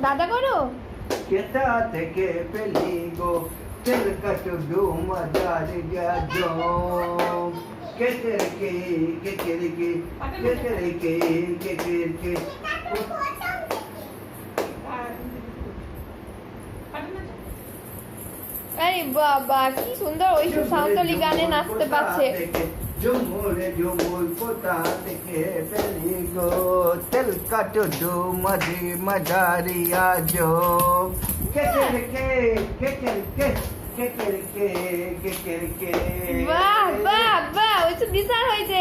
দাদা করো। কেতা থেকে পেলি গো তেল কাটো ডো মজার গাজো কেতে কে কেতে কে কেতে কে কেতে কে আরে বাবা কি সুন্দর ওইসব সাঁওতালি গানে নাচতে পারছে। ঝুমুরে ঝুমুর কোথা থেকে পেলি গো তেল কাটো ডো মজি মজারিয়া জো কেতে কে কেতে কে কেতে কে কেতে কে বাহ বাহ বাহ ওই তো বিশাল হয়েছে